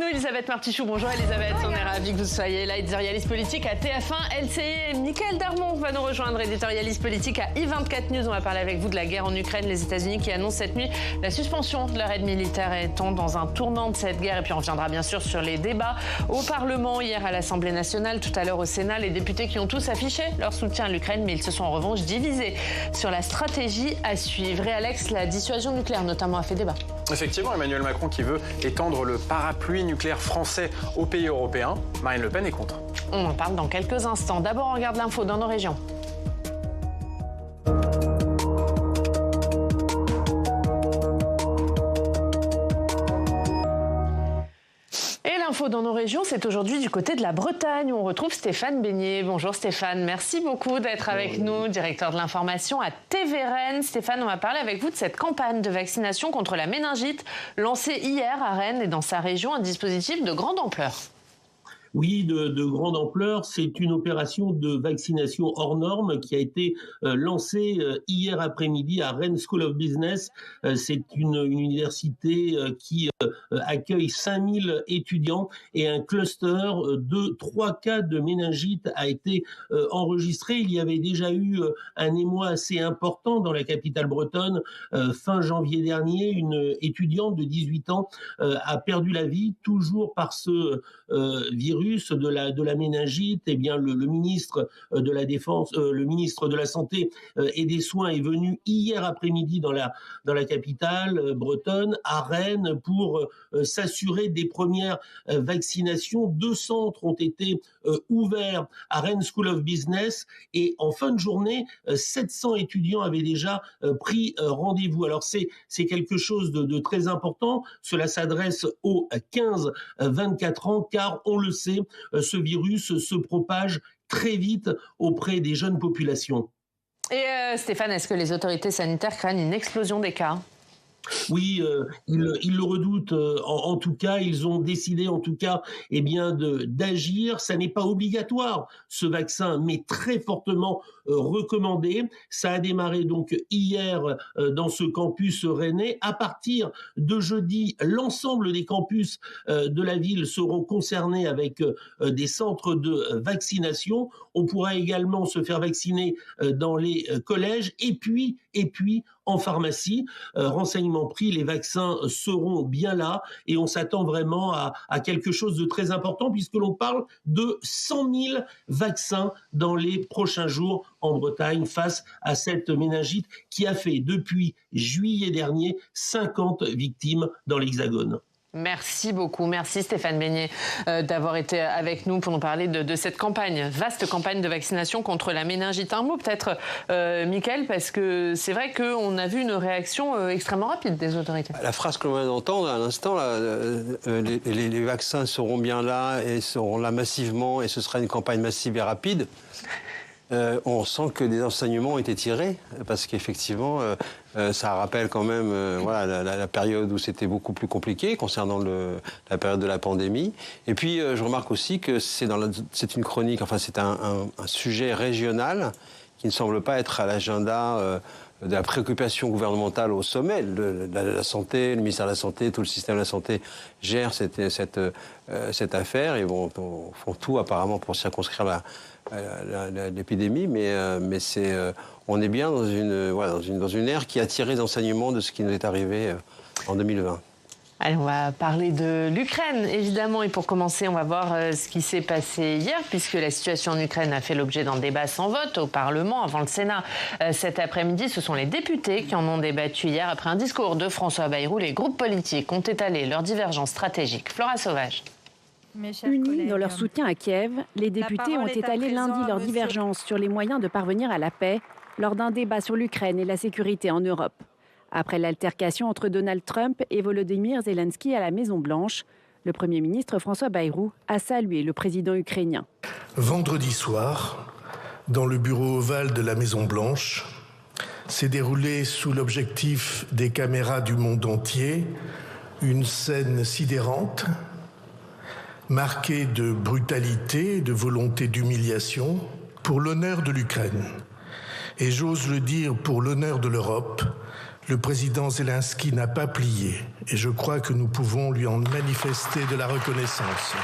nous Elisabeth Martichoux. Bonjour Elisabeth, on est ravis que vous soyez là, éditorialiste politique à TF1, LCI. Mickaël Darmon va nous rejoindre, éditorialiste politique à I24 News. On va parler avec vous de la guerre en Ukraine, les États-Unis qui annoncent cette nuit la suspension de leur aide militaire, étant dans un tournant de cette guerre. Et puis on reviendra bien sûr sur les débats au Parlement, hier à l'Assemblée nationale, tout à l'heure au Sénat. Les députés qui ont tous affiché leur soutien à l'Ukraine, mais ils se sont en revanche divisés sur la stratégie à suivre. Et Alex, la dissuasion nucléaire notamment a fait débat. Effectivement, Emmanuel Macron qui veut étendre le parapluie nucléaire français aux pays européens. Marine Le Pen est contre. On en parle dans quelques instants. D'abord, on regarde l'info dans nos régions. L'info dans nos régions, c'est aujourd'hui du côté de la Bretagne où on retrouve Stéphane Beignet. Bonjour Stéphane, merci beaucoup d'être avec nous, directeur de l'information à TV Rennes. Stéphane, on va parler avec vous de cette campagne de vaccination contre la méningite lancée hier à Rennes et dans sa région, un dispositif de grande ampleur. Oui, de grande ampleur. C'est une opération de vaccination hors norme qui a été lancée hier après-midi à Rennes School of Business. C'est une université qui accueille 5000 étudiants et un cluster de 3 cas de méningite a été enregistré. Il y avait déjà eu un émoi assez important dans la capitale bretonne fin janvier dernier. Une étudiante de 18 ans a perdu la vie, toujours par ce virus de la méningite. Eh bien, le ministre de la Défense, le ministre de la Santé et des Soins est venu hier après-midi dans la capitale bretonne, à Rennes, pour s'assurer des premières vaccinations. 2 centres ont été ouverts à Rennes School of Business et en fin de journée, 700 étudiants avaient déjà pris rendez-vous. Alors c'est quelque chose de très important. Cela s'adresse aux 15-24 ans car on le sait, ce virus se propage très vite auprès des jeunes populations. Et Stéphane, est-ce que les autorités sanitaires craignent une explosion des cas ? Oui, ils le redoutent. En tout cas, ils ont décidé, en tout cas, d'agir. Ça n'est pas obligatoire, ce vaccin, mais très fortement recommandé. Ça a démarré donc hier dans ce campus rennais. À partir de jeudi, l'ensemble des campus de la ville seront concernés avec des centres de vaccination. On pourra également se faire vacciner dans les collèges et puis en pharmacie. Renseignements pris, les vaccins seront bien là et on s'attend vraiment à quelque chose de très important puisque l'on parle de 100 000 vaccins dans les prochains jours en Bretagne face à cette méningite qui a fait depuis juillet dernier 50 victimes dans l'Hexagone. Merci beaucoup. Merci Stéphane Beignet d'avoir été avec nous pour nous parler de cette campagne, vaste campagne de vaccination contre la méningite. Un mot peut-être, Mickaël, parce que c'est vrai qu'on a vu une réaction extrêmement rapide des autorités. La phrase que l'on vient d'entendre à l'instant, les vaccins seront bien là et seront là massivement et ce sera une campagne massive et rapide. On sent que des enseignements ont été tirés parce qu'effectivement, ça rappelle quand même la période où c'était beaucoup plus compliqué concernant la période de la pandémie. Et puis, je remarque aussi que c'est une chronique, enfin c'est un sujet régional qui ne semble pas être à l'agenda de la préoccupation gouvernementale au sommet. La santé, le ministère de la Santé, tout le système de la santé gère cette affaire et font tout apparemment pour circonscrire l'épidémie, mais on est bien dans une ère qui a tiré des enseignements de ce qui nous est arrivé en 2020. Allez, on va parler de l'Ukraine, évidemment. Et pour commencer, on va voir ce qui s'est passé hier, puisque la situation en Ukraine a fait l'objet d'un débat sans vote au Parlement, avant le Sénat. Cet après-midi, ce sont les députés qui en ont débattu hier. Après un discours de François Bayrou, les groupes politiques ont étalé leurs divergences stratégiques. Flora Sauvage. Unis dans leur soutien à Kiev, les députés ont étalé lundi leurs divergences sur les moyens de parvenir à la paix lors d'un débat sur l'Ukraine et la sécurité en Europe. Après l'altercation entre Donald Trump et Volodymyr Zelensky à la Maison-Blanche, le Premier ministre François Bayrou a salué le président ukrainien. Vendredi soir, dans le bureau ovale de la Maison-Blanche, s'est déroulée sous l'objectif des caméras du monde entier une scène sidérante, marquée de brutalité et de volonté d'humiliation pour l'honneur de l'Ukraine. Et j'ose le dire pour l'honneur de l'Europe, Le président Zelensky n'a pas plié et je crois que nous pouvons lui en manifester de la reconnaissance.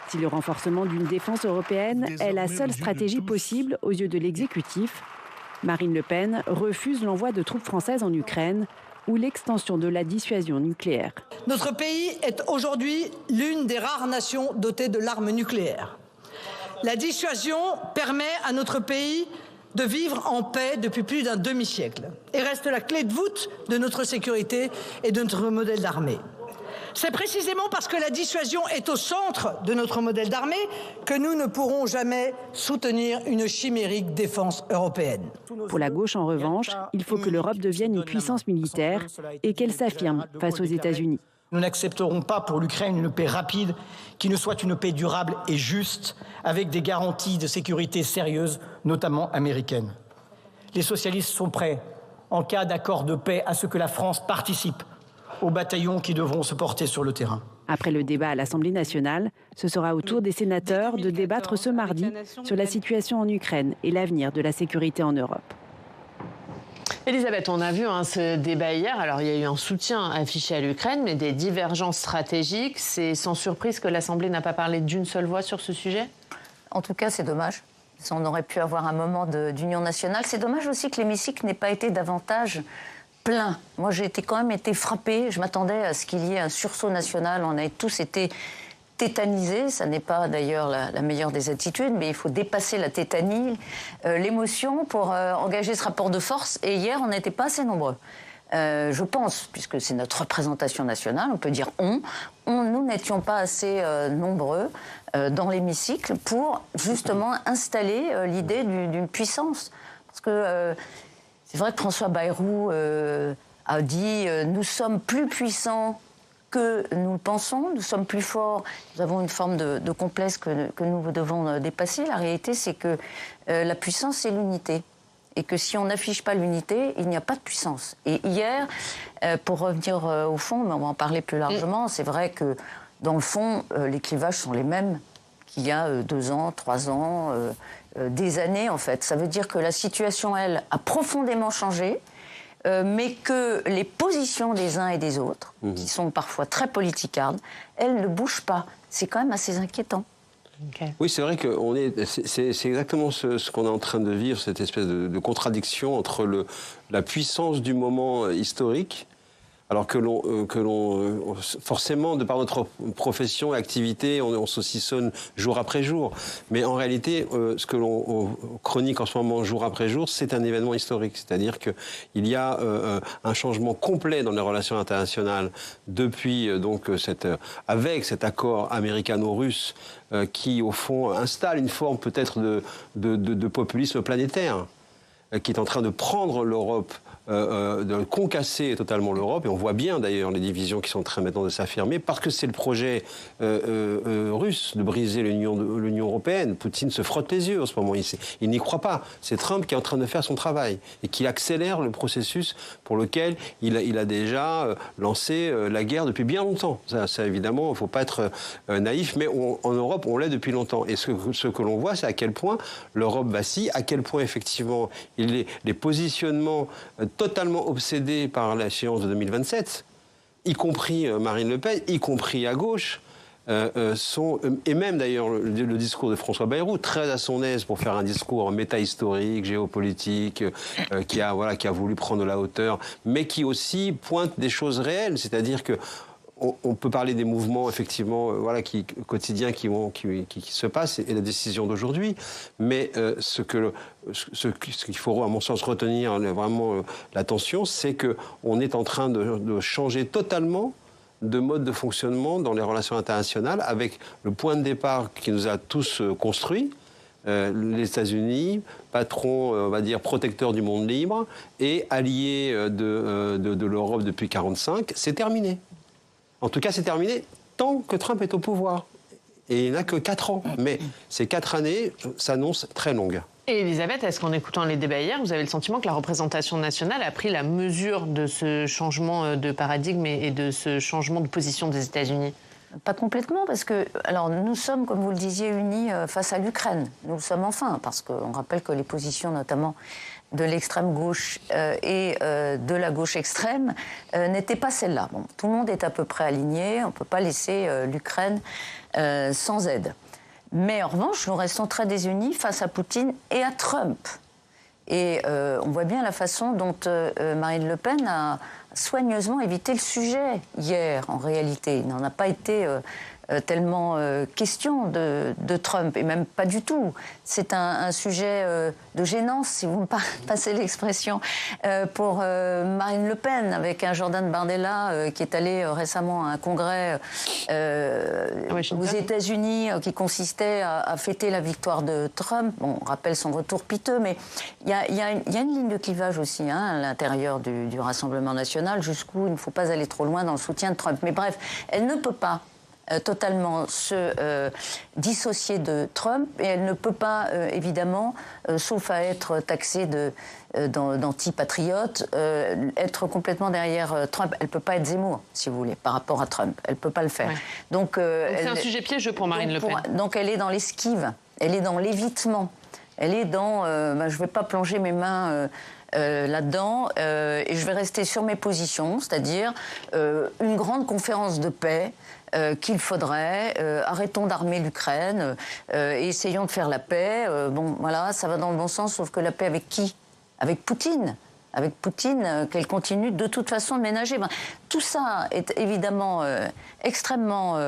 Si le renforcement d'une défense européenne est la seule stratégie possible aux yeux de l'exécutif, Marine Le Pen refuse l'envoi de troupes françaises en Ukraine ou l'extension de la dissuasion nucléaire. Notre pays est aujourd'hui l'une des rares nations dotées de l'arme nucléaire. La dissuasion permet à notre pays de vivre en paix depuis plus d'un demi-siècle et reste la clé de voûte de notre sécurité et de notre modèle d'armée. C'est précisément parce que la dissuasion est au centre de notre modèle d'armée que nous ne pourrons jamais soutenir une chimérique défense européenne. Pour la gauche, en revanche, il faut que l'Europe devienne une puissance militaire et qu'elle s'affirme face aux États-Unis. Nous n'accepterons pas pour l'Ukraine une paix rapide qui ne soit une paix durable et juste, avec des garanties de sécurité sérieuses, notamment américaines. Les socialistes sont prêts, en cas d'accord de paix, à ce que la France participe aux bataillons qui devront se porter sur le terrain. Après le débat à l'Assemblée nationale, ce sera au tour des sénateurs de débattre ce mardi sur la situation en Ukraine et l'avenir de la sécurité en Europe. Elisabeth, on a vu ce débat hier. Alors, il y a eu un soutien affiché à l'Ukraine, mais des divergences stratégiques. C'est sans surprise que l'Assemblée n'a pas parlé d'une seule voix sur ce sujet ? En tout cas, c'est dommage. On aurait pu avoir un moment d'union nationale. C'est dommage aussi que l'hémicycle n'ait pas été davantage plein. Moi, j'ai quand même été frappée. Je m'attendais à ce qu'il y ait un sursaut national. On a tous été tétanisés. Ça n'est pas d'ailleurs la meilleure des attitudes, mais il faut dépasser la tétanie, l'émotion pour engager ce rapport de force. Et hier, on n'était pas assez nombreux. Je pense, puisque c'est notre représentation nationale, on peut dire nous n'étions pas assez nombreux dans l'hémicycle pour justement installer l'idée d'une puissance. Parce que c'est vrai que François Bayrou a dit nous sommes plus puissants que nous le pensons, nous sommes plus forts, nous avons une forme de complexe que nous devons dépasser. La réalité, c'est que la puissance, c'est l'unité. Et que si on n'affiche pas l'unité, il n'y a pas de puissance. Et hier, pour revenir au fond, mais on va en parler plus largement, c'est vrai que dans le fond, les clivages sont les mêmes qu'il y a 2 ans, 3 ans, des années en fait. Ça veut dire que la situation, elle, a profondément changé, mais que les positions des uns et des autres, qui sont parfois très politicardes, elles ne bougent pas. C'est quand même assez inquiétant. Okay. Oui, c'est vrai que c'est exactement ce qu'on est en train de vivre, cette espèce de contradiction entre la puissance du moment historique, alors que l'on forcément, de par notre profession et activité, on saucissonne jour après jour. Mais en réalité, ce que l'on chronique en ce moment jour après jour, c'est un événement historique. C'est-à-dire qu'il y a un changement complet dans les relations internationales depuis avec cet accord américano-russe qui, au fond, installe une forme peut-être de populisme planétaire qui est en train de prendre l'Europe, de concasser totalement l'Europe. Et on voit bien d'ailleurs les divisions qui sont en train maintenant de s'affirmer parce que c'est le projet russe de briser l'Union européenne. Poutine se frotte les yeux en ce moment. Il n'y croit pas. C'est Trump qui est en train de faire son travail et qui accélère le processus pour lequel il a déjà lancé la guerre depuis bien longtemps. Ça évidemment, il ne faut pas être naïf, mais en Europe, on l'est depuis longtemps. Et ce que l'on voit, c'est à quel point l'Europe vacille, à quel point effectivement les positionnements totalement obsédés par l'échéance de 2027, y compris Marine Le Pen, y compris à gauche, et même d'ailleurs le discours de François Bayrou, très à son aise pour faire un discours méta-historique, géopolitique, qui a voulu prendre de la hauteur, mais qui aussi pointe des choses réelles, c'est-à-dire que on peut parler des mouvements effectivement quotidiens qui se passent et la décision d'aujourd'hui, mais ce qu'il faut à mon sens retenir vraiment l'attention, c'est qu'on est en train de changer totalement de mode de fonctionnement dans les relations internationales avec le point de départ qui nous a tous construits, les États-Unis, patron, on va dire, protecteur du monde libre et allié de l'Europe depuis 1945, c'est terminé. En tout cas, c'est terminé tant que Trump est au pouvoir. Et il n'a que 4 ans. Mais ces 4 années s'annoncent très longues. Et Elisabeth, est-ce qu'en écoutant les débats hier, vous avez le sentiment que la représentation nationale a pris la mesure de ce changement de paradigme et de ce changement de position des États-Unis ? Pas complètement, parce que nous sommes, comme vous le disiez, unis face à l'Ukraine. Nous le sommes enfin, parce qu'on rappelle que les positions, notamment de l'extrême gauche et de la gauche extrême n'était pas celle-là. Bon, tout le monde est à peu près aligné, on ne peut pas laisser l'Ukraine sans aide. Mais en revanche, nous restons très désunis face à Poutine et à Trump. Et on voit bien la façon dont Marine Le Pen a soigneusement évité le sujet hier, en réalité. Il n'en a pas été tellement question de Trump, et même pas du tout. C'est un sujet de gênance, si vous me passez l'expression, pour Marine Le Pen, avec un Jordan Bardella qui est allé récemment à un congrès aux États-Unis qui consistait à fêter la victoire de Trump. Bon, on rappelle son retour piteux, mais il y a une ligne de clivage aussi à l'intérieur du Rassemblement national, jusqu'où il ne faut pas aller trop loin dans le soutien de Trump. Mais bref, elle ne peut pas totalement se dissocier de Trump, et elle ne peut pas, évidemment, sauf à être taxée d'anti-patriote, être complètement derrière Trump. Elle ne peut pas être Zemmour, si vous voulez, par rapport à Trump. Elle ne peut pas le faire. Ouais. Donc c'est un sujet piégeux pour Marine Le Pen. Donc elle est dans l'esquive, elle est dans l'évitement, elle est dans je ne vais pas plonger mes mains là-dedans, et je vais rester sur mes positions, c'est-à-dire une grande conférence de paix qu'il faudrait, arrêtons d'armer l'Ukraine, essayons de faire la paix. Bon, voilà, ça va dans le bon sens, sauf que la paix avec qui? Avec Poutine. Avec Poutine, qu'elle continue de toute façon de ménager. Ben, tout ça est évidemment extrêmement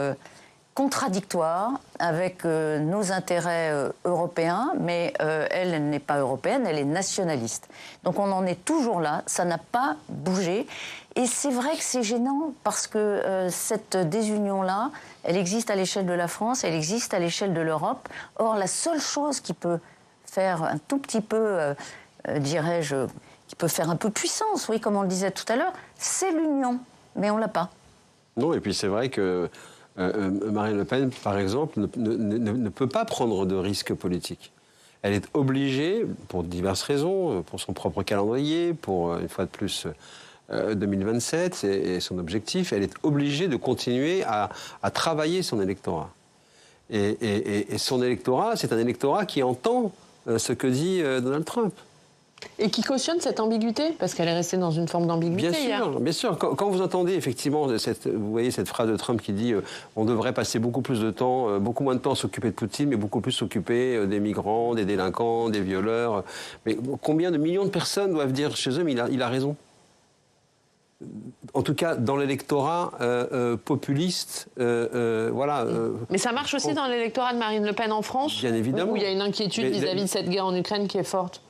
contradictoire avec nos intérêts européens, mais elle n'est pas européenne, elle est nationaliste. Donc on en est toujours là, ça n'a pas bougé. Et c'est vrai que c'est gênant, parce que cette désunion-là, elle existe à l'échelle de la France, elle existe à l'échelle de l'Europe. Or, la seule chose qui peut faire un tout petit peu, dirais-je, qui peut faire un peu puissance, oui, comme on le disait tout à l'heure, c'est l'union. Mais on ne l'a pas. Non, et puis c'est vrai que Marine Le Pen, par exemple, ne peut pas prendre de risques politiques. Elle est obligée, pour diverses raisons, pour son propre calendrier, pour, une fois de plus, 2027 et son objectif, elle est obligée de continuer à travailler son électorat. Et son électorat, c'est un électorat qui entend ce que dit Donald Trump. Et qui cautionne cette ambiguïté, parce qu'elle est restée dans une forme d'ambiguïté hier. Bien sûr. Quand vous entendez effectivement, vous voyez cette phrase de Trump qui dit on devrait passer beaucoup plus de temps, beaucoup moins de temps à s'occuper de Poutine, mais beaucoup plus s'occuper des migrants, des délinquants, des violeurs. Mais combien de millions de personnes doivent dire chez eux, mais il a raison. En tout cas, dans l'électorat populiste, voilà. Mais ça marche aussi dans l'électorat de Marine Le Pen en France, bien évidemment. Où il y a une inquiétude vis-à-vis de cette guerre en Ukraine qui est forte.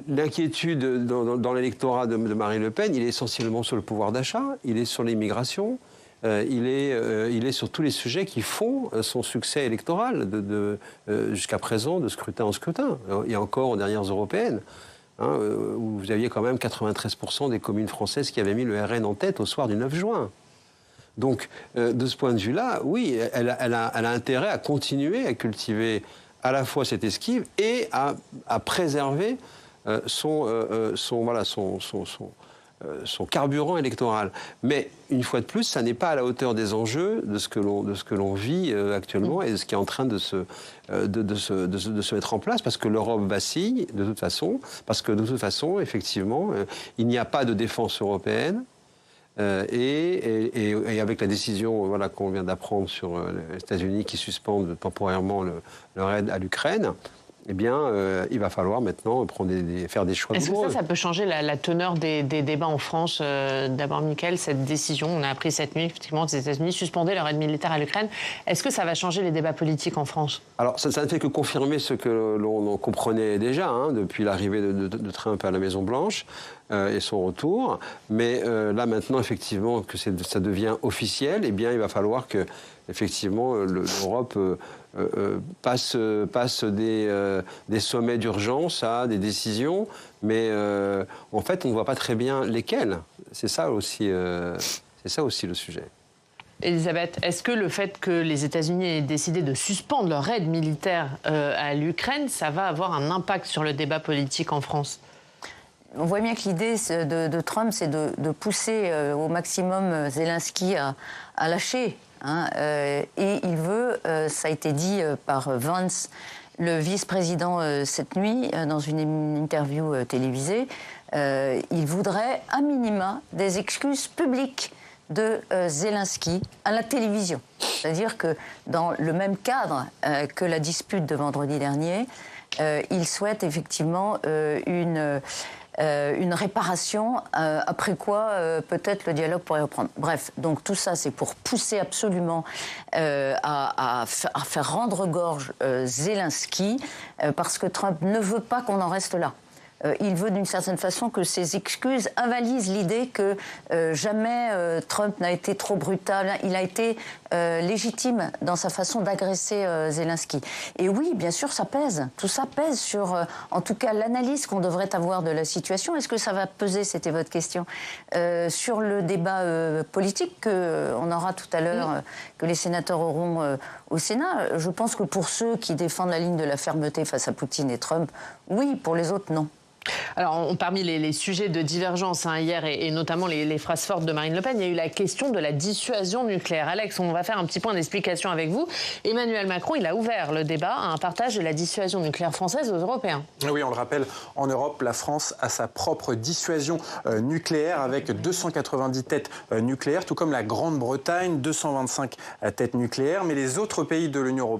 L'inquiétude dans l'électorat de Marine Le Pen, il est essentiellement sur le pouvoir d'achat, il est sur l'immigration, il est sur tous les sujets qui font son succès électoral jusqu'à présent, de scrutin en scrutin, et encore aux dernières européennes. Où vous aviez quand même 93% des communes françaises qui avaient mis le RN en tête au soir du 9 juin. Donc, de ce point de vue-là, oui, elle a intérêt à continuer à cultiver à la fois cette esquive et à préserver son carburant électoral. Mais, une fois de plus, ça n'est pas à la hauteur des enjeux de ce que l'on vit actuellement et de ce qui est en train de se mettre en place, parce que l'Europe vacille, de toute façon, parce que, de toute façon, effectivement, il n'y a pas de défense européenne. Et avec la décision qu'on vient d'apprendre sur les États-Unis qui suspendent temporairement leur aide à l'Ukraine, eh bien, il va falloir maintenant faire des choix. Est-ce que ça peut changer la teneur des débats en France? D'abord, Mickaël, cette décision, on a appris cette nuit, effectivement, que les États-Unis suspendaient leur aide militaire à l'Ukraine. Est-ce que ça va changer les débats politiques en France? Alors, ça ne fait que confirmer ce que l'on comprenait déjà, depuis l'arrivée de Trump à la Maison-Blanche et son retour. Mais là, maintenant, effectivement, que ça devient officiel, eh bien, il va falloir que, effectivement, l'Europe passe des sommets d'urgence à des décisions, mais en fait, on ne voit pas très bien lesquelles. C'est ça aussi le sujet. Elisabeth, est-ce que le fait que les États-Unis aient décidé de suspendre leur aide militaire à l'Ukraine, ça va avoir un impact sur le débat politique en France? On voit bien que l'idée de Trump, c'est de pousser au maximum Zelensky à lâcher. Et il veut, ça a été dit par Vance le vice-président cette nuit, dans une interview télévisée, il voudrait à minima des excuses publiques de Zelensky à la télévision. C'est-à-dire que dans le même cadre que la dispute de vendredi dernier, il souhaite effectivement une réparation, après quoi peut-être le dialogue pourrait reprendre. Bref, donc tout ça c'est pour pousser absolument à faire rendre gorge Zelensky, parce que Trump ne veut pas qu'on en reste là. Il veut d'une certaine façon que ces excuses avalisent l'idée que jamais Trump n'a été trop brutal. Il a été légitime dans sa façon d'agresser Zelensky. Et oui, bien sûr, ça pèse. Tout ça pèse sur, en tout cas, l'analyse qu'on devrait avoir de la situation. Est-ce que ça va peser, c'était votre question, sur le débat politique qu'on aura tout à l'heure, que les sénateurs auront au Sénat? Je pense que pour ceux qui défendent la ligne de la fermeté face à Poutine et Trump, oui, pour les autres, non. Alors, parmi les sujets de divergence hier, et notamment les phrases fortes de Marine Le Pen, il y a eu la question de la dissuasion nucléaire. Alex, on va faire un petit point d'explication avec vous. Emmanuel Macron, il a ouvert le débat à un partage de la dissuasion nucléaire française aux Européens. Oui, on le rappelle, en Europe, la France a sa propre dissuasion nucléaire avec 290 têtes nucléaires, tout comme la Grande-Bretagne, 225 têtes nucléaires. Mais les autres pays de l'Union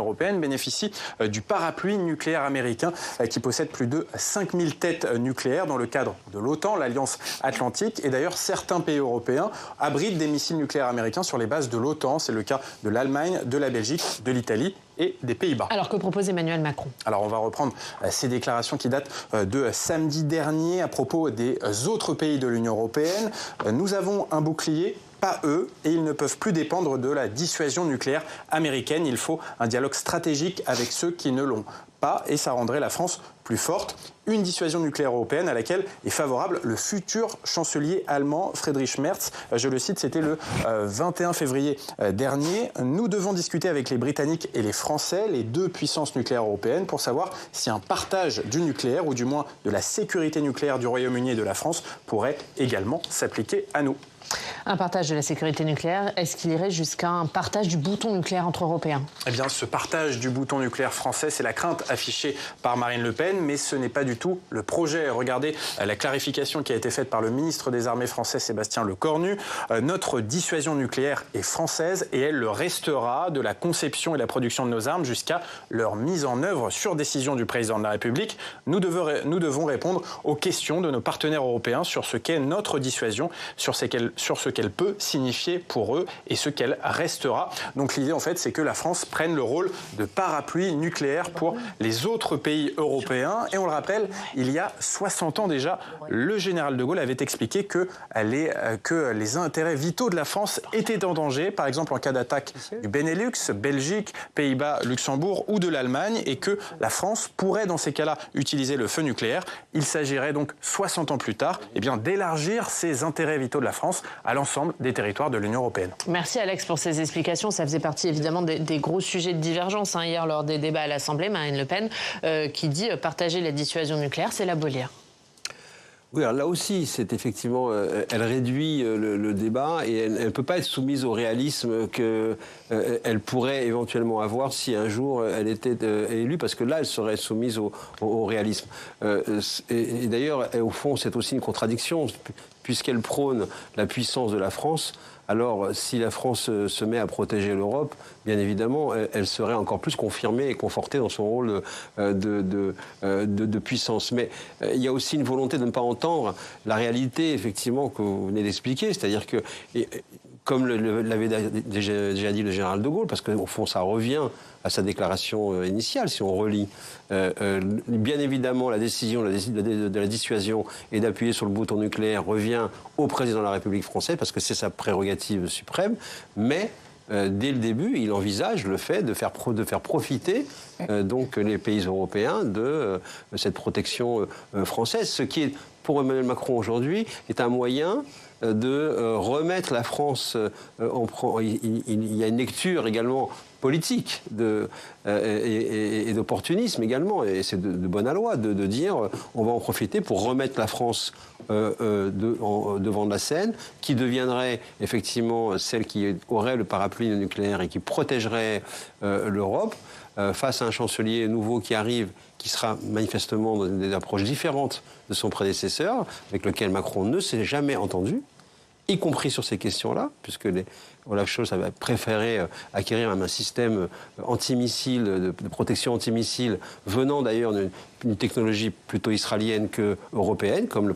européenne bénéficient du parapluie nucléaire américain qui possède plus de 5000 têtes nucléaires dans le cadre de l'OTAN, l'Alliance Atlantique. Et d'ailleurs, certains pays européens abritent des missiles nucléaires américains sur les bases de l'OTAN. C'est le cas de l'Allemagne, de la Belgique, de l'Italie et des Pays-Bas. Alors, que propose Emmanuel Macron? Alors, on va reprendre ces déclarations qui datent de samedi dernier à propos des autres pays de l'Union européenne. Nous avons un bouclier, pas eux, et ils ne peuvent plus dépendre de la dissuasion nucléaire américaine. Il faut un dialogue stratégique avec ceux qui ne l'ont pas, et ça rendrait la France plus forte. Une dissuasion nucléaire européenne à laquelle est favorable le futur chancelier allemand Friedrich Merz. Je le cite, c'était le 21 février dernier. Nous devons discuter avec les Britanniques et les Français, les deux puissances nucléaires européennes, pour savoir si un partage du nucléaire, ou du moins de la sécurité nucléaire du Royaume-Uni et de la France, pourrait également s'appliquer à nous. Un partage de la sécurité nucléaire, est-ce qu'il irait jusqu'à un partage du bouton nucléaire entre Européens? Eh bien, ce partage du bouton nucléaire français, c'est la crainte affichée par Marine Le Pen, mais ce n'est pas du tout le projet. Regardez la clarification qui a été faite par le ministre des Armées français, Sébastien Lecornu. Notre dissuasion nucléaire est française et elle le restera, de la conception et la production de nos armes jusqu'à leur mise en œuvre sur décision du président de la République. Nous devons répondre aux questions de nos partenaires européens sur ce qu'est notre dissuasion, sur ce qu'elle peut signifier pour eux et ce qu'elle restera. Donc l'idée, en fait, c'est que la France prenne le rôle de parapluie nucléaire pour les autres pays européens. Et on le rappelle, il y a 60 ans déjà, le général de Gaulle avait expliqué que les intérêts vitaux de la France étaient en danger, par exemple en cas d'attaque du Benelux, Belgique, Pays-Bas, Luxembourg ou de l'Allemagne, et que la France pourrait dans ces cas-là utiliser le feu nucléaire. Il s'agirait donc 60 ans plus tard d'élargir ces intérêts vitaux de la France à l'ensemble des territoires de l'Union européenne. Merci Alex pour ces explications. Ça faisait partie évidemment des gros sujets de divergence hier lors des débats à l'Assemblée. Marine Le Pen qui dit partager la dissuasion nucléaire, c'est l'abolir. Oui, alors là aussi, c'est effectivement, elle réduit le débat et elle ne peut pas être soumise au réalisme qu'elle pourrait éventuellement avoir si un jour elle était élue, parce que là, elle serait soumise au réalisme. Et d'ailleurs, au fond, c'est aussi une contradiction, puisqu'elle prône la puissance de la France. Alors, si la France se met à protéger l'Europe, bien évidemment, elle serait encore plus confirmée et confortée dans son rôle de puissance. Mais il y a aussi une volonté de ne pas entendre la réalité, effectivement, que vous venez d'expliquer. C'est-à-dire que, comme l'avait déjà dit le général de Gaulle, parce qu'au fond, ça revient à sa déclaration initiale, si on relit. Bien évidemment, la décision de la dissuasion et d'appuyer sur le bouton nucléaire revient au président de la République française, parce que c'est sa prérogative suprême, mais dès le début, il envisage le fait de faire profiter donc les pays européens de cette protection française, ce qui est, pour Emmanuel Macron aujourd'hui, est un moyen de remettre la France il y a une lecture également politique et d'opportunisme également, et c'est de bonne aloi de dire on va en profiter pour remettre la France devant de la scène, qui deviendrait effectivement celle qui aurait le parapluie nucléaire et qui protégerait l'Europe, face à un chancelier nouveau qui arrive, qui sera manifestement dans des approches différentes de son prédécesseur, avec lequel Macron ne s'est jamais entendu, y compris sur ces questions-là, puisque Olaf Scholz avait préféré acquérir un système antimissile, de protection antimissile, venant d'ailleurs d'une technologie plutôt israélienne que européenne, comme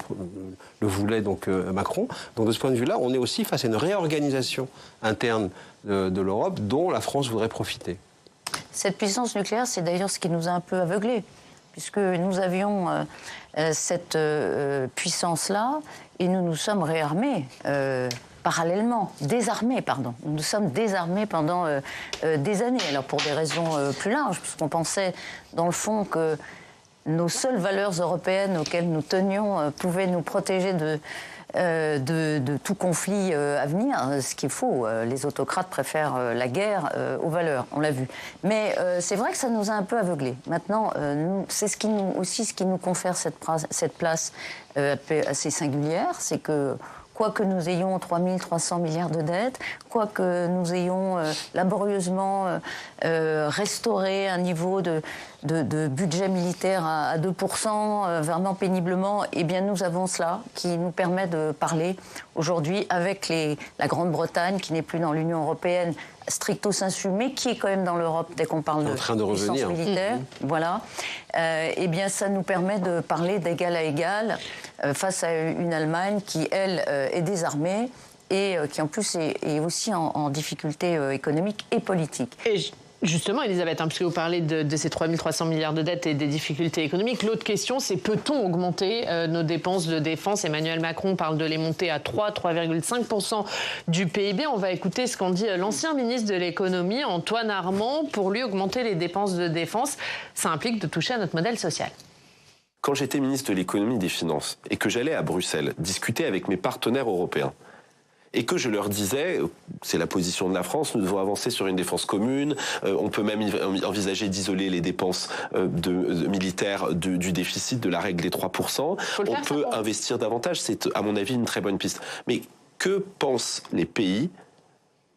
le voulait donc Macron. Donc de ce point de vue-là, on est aussi face à une réorganisation interne de l'Europe dont la France voudrait profiter. Cette puissance nucléaire, c'est d'ailleurs ce qui nous a un peu aveuglés, puisque nous avions cette puissance-là et nous nous sommes réarmés parallèlement, désarmés, pardon. Nous nous sommes désarmés pendant des années, alors pour des raisons plus larges, puisqu'on pensait, dans le fond, que nos seules valeurs européennes auxquelles nous tenions pouvaient nous protéger de tout conflit à venir, ce qu'il faut. Les autocrates préfèrent la guerre aux valeurs, on l'a vu. Mais c'est vrai que ça nous a un peu aveuglés. Maintenant, c'est ce qui nous confère cette place assez singulière, c'est que quoi que nous ayons 3 300 milliards de dettes, quoi que nous ayons laborieusement restauré un niveau de budget militaire à 2%, vraiment péniblement, eh bien nous avons cela qui nous permet de parler aujourd'hui avec la Grande-Bretagne, qui n'est plus dans l'Union européenne stricto sensu, mais qui est quand même dans l'Europe dès qu'on parle de puissance militaire. Voilà. Eh bien, ça nous permet de parler d'égal à égal face à une Allemagne qui, elle, est désarmée et qui, en plus, est aussi en difficulté économique et politique. Et justement, Elisabeth, puisque vous parlez de ces 3 300 milliards de dettes et des difficultés économiques, l'autre question, c'est peut-on augmenter nos dépenses de défense? Emmanuel Macron parle de les monter à 3,5% du PIB. On va écouter ce qu'en dit l'ancien ministre de l'économie, Antoine Armand. Pour lui, augmenter les dépenses de défense, ça implique de toucher à notre modèle social. Quand j'étais ministre de l'économie et des finances et que j'allais à Bruxelles discuter avec mes partenaires européens, et que je leur disais, c'est la position de la France, nous devons avancer sur une défense commune, on peut même envisager d'isoler les dépenses militaires du déficit, de la règle des 3%, on peut investir davantage, c'est à mon avis une très bonne piste. Mais que pensent les pays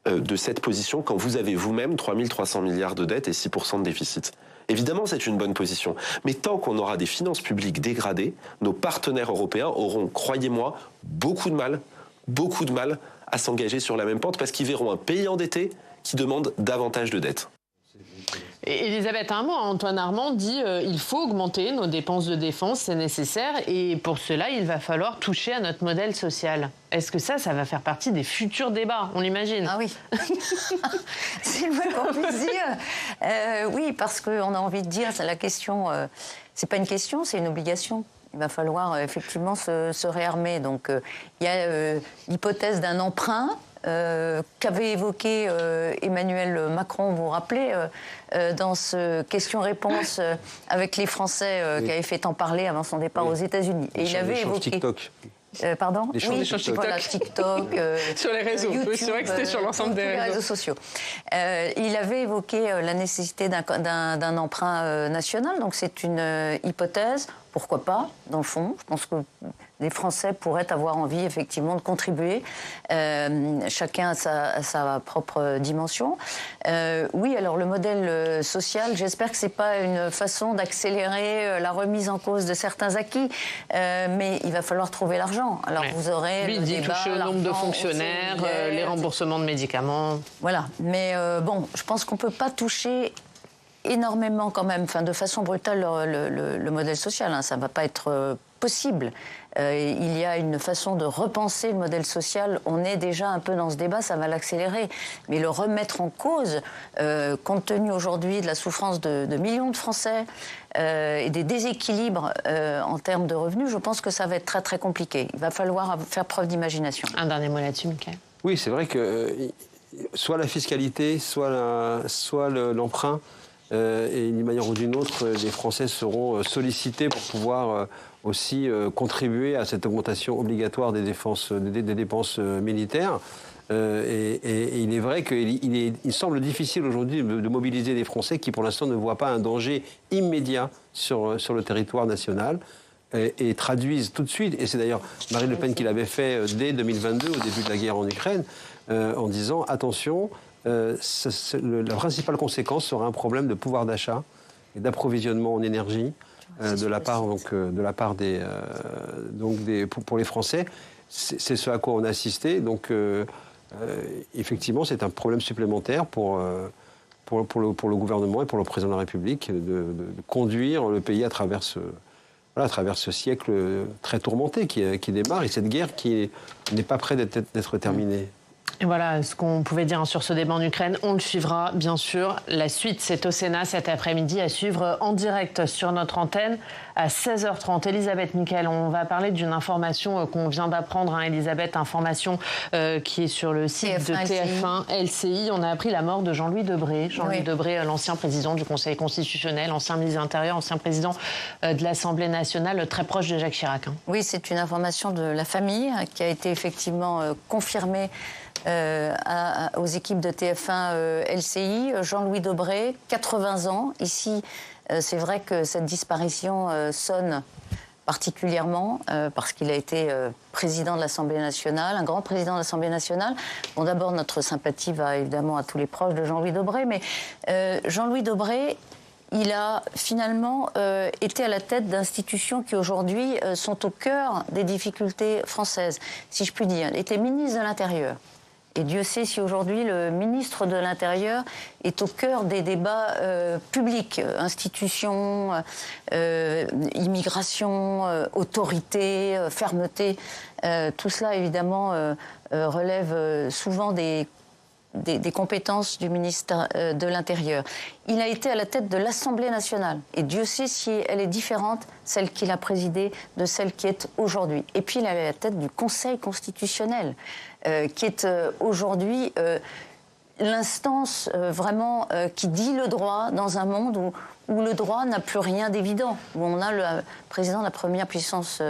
de cette position quand vous avez vous-même 3 300 milliards de dettes et 6% de déficit? Évidemment, c'est une bonne position. Mais tant qu'on aura des finances publiques dégradées, nos partenaires européens auront, croyez-moi, beaucoup de mal à s'engager sur la même pente parce qu'ils verront un pays endetté qui demande davantage de dettes. Elisabeth, un mot, Antoine Armand dit il faut augmenter nos dépenses de défense, c'est nécessaire, et pour cela, il va falloir toucher à notre modèle social. Est-ce que ça va faire partie des futurs débats? On l'imagine. Ah oui. C'est le moins qu'on puisse dire. Oui, parce qu'on a envie de dire, c'est la question, c'est pas une question, c'est une obligation. Il va falloir effectivement se réarmer. Donc, il y a l'hypothèse d'un emprunt qu'avait évoqué Emmanuel Macron, vous vous rappelez, dans ce question-réponse avec les Français qui avaient fait tant parler avant son départ aux États-Unis. Et il avait évoqué... TikTok. Pardon? Oui, sur TikTok. Voilà, TikTok. Sur les réseaux. YouTube, c'est vrai que c'était sur l'ensemble des réseaux sociaux. Il avait évoqué la nécessité d'un emprunt national. Donc c'est une hypothèse. Pourquoi pas, dans le fond? Je pense que les Français pourraient avoir envie, effectivement, de contribuer. Chacun a sa propre dimension. Oui, alors le modèle social, j'espère que ce n'est pas une façon d'accélérer la remise en cause de certains acquis, mais il va falloir trouver l'argent. Alors vous aurez le débat, toucher au nombre de fonctionnaires, les remboursements de médicaments. Voilà, mais bon, je pense qu'on ne peut pas toucher énormément quand même, de façon brutale, le modèle social. Hein, ça ne va pas être possible. Il y a une façon de repenser le modèle social. On est déjà un peu dans ce débat, ça va l'accélérer. Mais le remettre en cause, compte tenu aujourd'hui de la souffrance de millions de Français et des déséquilibres en termes de revenus, je pense que ça va être très très compliqué. Il va falloir faire preuve d'imagination. Un dernier mot là-dessus, Mickaël. Oui, c'est vrai que soit la fiscalité, soit l'emprunt, et d'une manière ou d'une autre, les Français seront sollicités pour pouvoir aussi contribuer à cette augmentation obligatoire des dépenses militaires. Et il est vrai qu'il semble difficile aujourd'hui de mobiliser des Français qui, pour l'instant, ne voient pas un danger immédiat sur le territoire national. et traduisent tout de suite, et c'est d'ailleurs Marine Le Pen qui l'avait fait dès 2022, au début de la guerre en Ukraine, en disant attention, la principale conséquence sera un problème de pouvoir d'achat et d'approvisionnement en énergie de la part pour les Français. C'est ce à quoi on a assisté. Donc effectivement, c'est un problème supplémentaire pour le gouvernement et pour le président de la République de conduire le pays à travers ce siècle très tourmenté qui démarre, et cette guerre qui n'est pas près d'être terminée. Et voilà ce qu'on pouvait dire sur ce débat en Ukraine. On le suivra, bien sûr. La suite, c'est au Sénat cet après-midi, à suivre en direct sur notre antenne à 16h30. Elisabeth Nickel, on va parler d'une information qu'on vient d'apprendre, Elisabeth, information qui est sur le site de TF1 LCI. On a appris la mort de Jean-Louis Debré. Jean-Louis Debré, l'ancien président du Conseil constitutionnel, ancien ministre de l'Intérieur, ancien président de l'Assemblée nationale, très proche de Jacques Chirac. Oui, c'est une information de la famille qui a été effectivement confirmée aux équipes de TF1 LCI. Jean-Louis Debré, 80 ans. Ici, c'est vrai que cette disparition sonne particulièrement parce qu'il a été président de l'Assemblée nationale, un grand président de l'Assemblée nationale. Bon, d'abord, notre sympathie va évidemment à tous les proches de Jean-Louis Debré, mais Jean-Louis Debré, il a finalement été à la tête d'institutions qui aujourd'hui sont au cœur des difficultés françaises, si je puis dire. Il était ministre de l'Intérieur. Et Dieu sait si aujourd'hui le ministre de l'Intérieur est au cœur des débats publics, institutions, immigration, autorité, fermeté. Tout cela, évidemment, relève souvent des compétences du ministre de l'Intérieur. Il a été à la tête de l'Assemblée nationale. Et Dieu sait si elle est différente, celle qu'il a présidée, de celle qui est aujourd'hui. Et puis il est à la tête du Conseil constitutionnel, qui est aujourd'hui l'instance vraiment qui dit le droit dans un monde où le droit n'a plus rien d'évident, où on a le président de la première puissance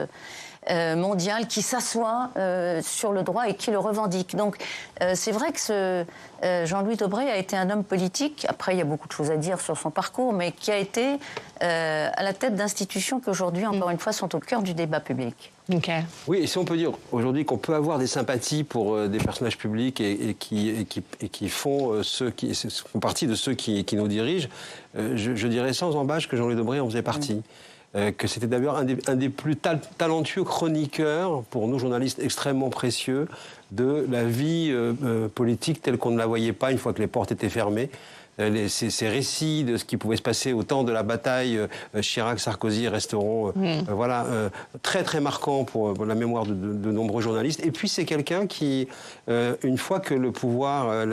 mondiale qui s'assoit sur le droit et qui le revendique. Donc c'est vrai que Jean-Louis Debré a été un homme politique, après il y a beaucoup de choses à dire sur son parcours, mais qui a été à la tête d'institutions qui aujourd'hui, encore une fois, sont au cœur du débat public. Okay. Oui, et si on peut dire aujourd'hui qu'on peut avoir des sympathies pour des personnages publics et qui font partie de ceux qui nous dirigent, je dirais sans embâche que Jean-Louis Debré en faisait partie. Que c'était d'ailleurs un des plus talentueux chroniqueurs, pour nous journalistes extrêmement précieux, de la vie politique telle qu'on ne la voyait pas une fois que les portes étaient fermées. Ces récits de ce qui pouvait se passer au temps de la bataille Chirac-Sarkozy resteront très très marquants pour la mémoire de nombreux journalistes. Et puis c'est quelqu'un qui, une fois que le pouvoir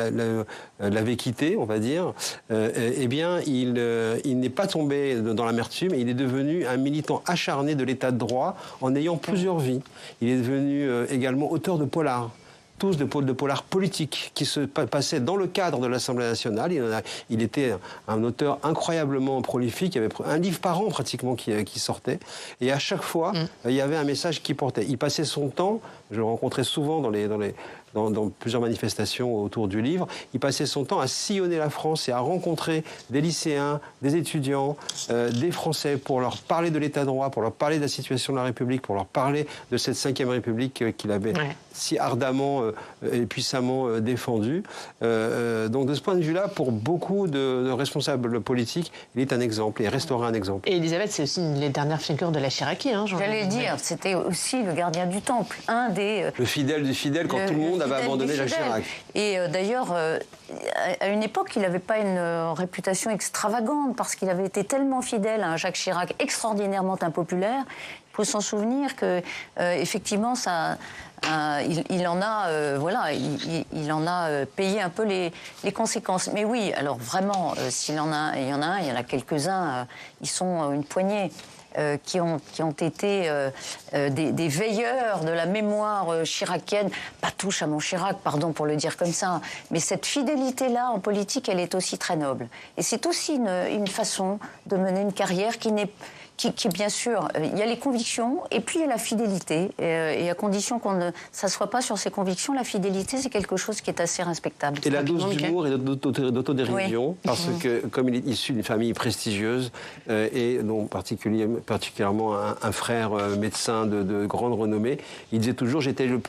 l'avait quitté, on va dire, eh bien il n'est pas tombé dans l'amertume et il est devenu un militant acharné de l'état de droit en ayant plusieurs vies. Il est devenu également auteur de polars. Tous de polars politiques qui se passaient dans le cadre de l'Assemblée nationale. Il était un auteur incroyablement prolifique. Il y avait un livre par an pratiquement qui sortait. Et à chaque fois, il y avait un message qui portait. Il passait son temps, je le rencontrais souvent dans plusieurs manifestations autour du livre, il passait son temps à sillonner la France et à rencontrer des lycéens, des étudiants, des Français pour leur parler de l'état de droit, pour leur parler de la situation de la République, pour leur parler de cette 5e République qu'il avait si ardemment et puissamment défendue. Donc de ce point de vue-là, pour beaucoup de responsables politiques, il est un exemple et restera un exemple. Et Elisabeth, c'est aussi une des dernières figures de la Chiraquie. J'allais le dire, c'était aussi le gardien du temple, un des... Le fidèle du fidèle quand tout le monde avait abandonné Jacques Chirac. Et d'ailleurs, à une époque, il n'avait pas une réputation extravagante parce qu'il avait été tellement fidèle à un Jacques Chirac extraordinairement impopulaire. Il faut s'en souvenir que, effectivement, ça... il en a payé un peu les conséquences. Mais oui, alors vraiment, s'il y en a il y en a quelques-uns, ils sont une poignée. Qui ont été des veilleurs de la mémoire chiracienne. Pas touche à mon Chirac, pardon pour le dire comme ça, mais cette fidélité-là en politique, elle est aussi très noble. Et c'est aussi une façon de mener une carrière qui qui bien sûr, il y a les convictions et puis il y a la fidélité. Et à condition qu'on ne s'assoie pas sur ses convictions, la fidélité, c'est quelque chose qui est assez respectable. Et la dose d'humour et d'autodérision, parce que comme il est issu d'une famille prestigieuse et dont particulièrement un frère médecin de grande renommée, il disait toujours j'étais le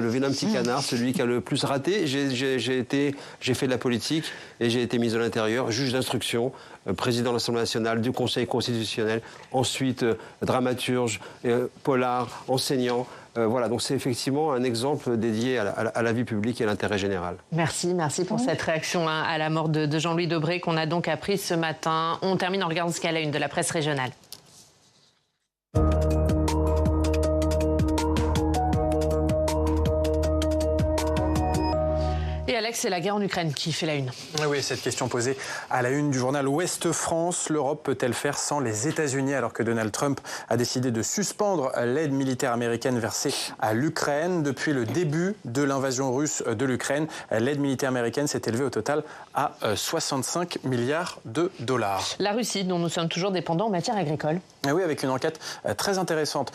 vilain petit canard, celui qui a le plus raté. J'ai fait de la politique et j'ai été ministre de l'Intérieur, juge d'instruction, président de l'Assemblée nationale, du Conseil constitutionnel, ensuite dramaturge, polar, enseignant. Voilà, donc c'est effectivement un exemple dédié à la vie publique et à l'intérêt général. Merci pour cette réaction à la mort de Jean-Louis Debré qu'on a donc appris ce matin. On termine en regardant ce qu'il y a à la une de la presse régionale. Et Alex, c'est la guerre en Ukraine qui fait la une. Oui, cette question posée à la une du journal Ouest France. L'Europe peut-elle faire sans les États-Unis alors que Donald Trump a décidé de suspendre l'aide militaire américaine versée à l'Ukraine? Depuis le début de l'invasion russe de l'Ukraine, l'aide militaire américaine s'est élevée au total à 65 milliards de dollars. La Russie, dont nous sommes toujours dépendants en matière agricole. Et oui, avec une enquête très intéressante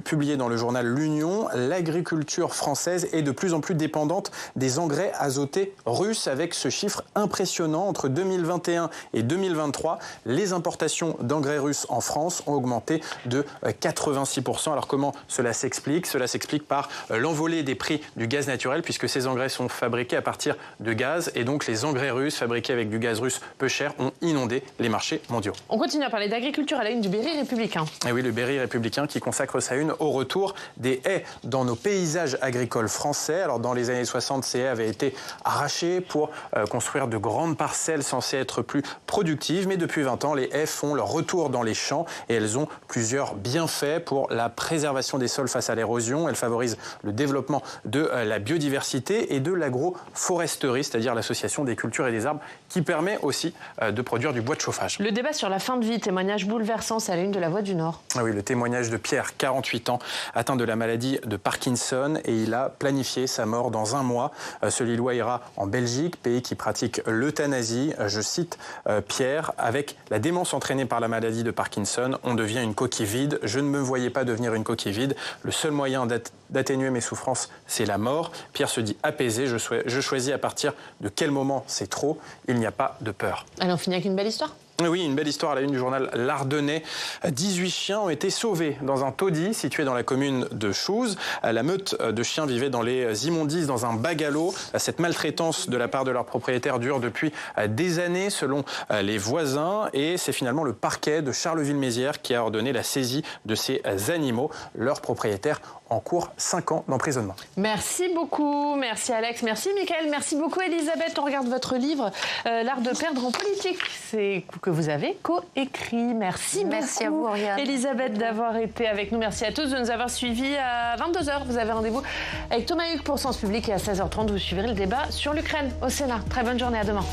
publiée dans le journal L'Union, l'agriculture française est de plus en plus dépendante des engrais azotés russes, avec ce chiffre impressionnant. Entre 2021 et 2023, les importations d'engrais russes en France ont augmenté de 86%. Alors comment cela s'explique? Cela s'explique par l'envolée des prix du gaz naturel, puisque ces engrais sont fabriqués à partir de gaz, et donc les engrais russes fabriqués avec du gaz russe peu cher ont inondé les marchés mondiaux. On continue à parler d'agriculture à la une du Berry républicain. Et oui, le Berry républicain qui consacre sa une au retour des haies dans nos paysages agricoles français. Alors dans les années 60, ces haies avaient été arrachées pour construire de grandes parcelles censées être plus productives. Mais depuis 20 ans, les haies font leur retour dans les champs et elles ont plusieurs bienfaits pour la préservation des sols face à l'érosion. Elles favorisent le développement de la biodiversité et de l'agroforesterie, c'est-à-dire l'association des cultures et des arbres, qui permet aussi de produire du bois de chauffage. Le débat sur la fin de vie, témoignage bouleversant, c'est à la une de La Voix du Nord. Ah oui, le témoignage de Pierre, 48 ans, atteint de la maladie de Parkinson, et il a planifié sa mort dans un mois. Ce Lillois ira en Belgique, pays qui pratique l'euthanasie. Je cite Pierre: avec la démence entraînée par la maladie de Parkinson, on devient une coquille vide. Je ne me voyais pas devenir une coquille vide. Le seul moyen d'atténuer mes souffrances, c'est la mort. Pierre se dit apaisé. Je choisis à partir de quel moment c'est trop. Il n'y a pas de peur. Allez, on finit avec une belle histoire. Oui, une belle histoire à la une du journal L'Ardennais. 18 chiens ont été sauvés dans un taudis situé dans la commune de Chooz. La meute de chiens vivait dans les immondices dans un bac à l'eau. Cette maltraitance de la part de leurs propriétaires dure depuis des années selon les voisins, et c'est finalement le parquet de Charleville-Mézières qui a ordonné la saisie de ces animaux. Leurs propriétaires encourent 5 ans d'emprisonnement. Merci beaucoup, merci Alex, merci Mickaël, merci beaucoup Elisabeth. On regarde votre livre L'art de perdre en politique, c'est que vous avez coécrit. Merci beaucoup à vous, Oriane. Elisabeth d'avoir été avec nous. Merci à tous de nous avoir suivis. À 22h, vous avez rendez-vous avec Thomas Hugues pour Sens Public, et à 16h30, vous suivrez le débat sur l'Ukraine au Sénat. Très bonne journée, à demain.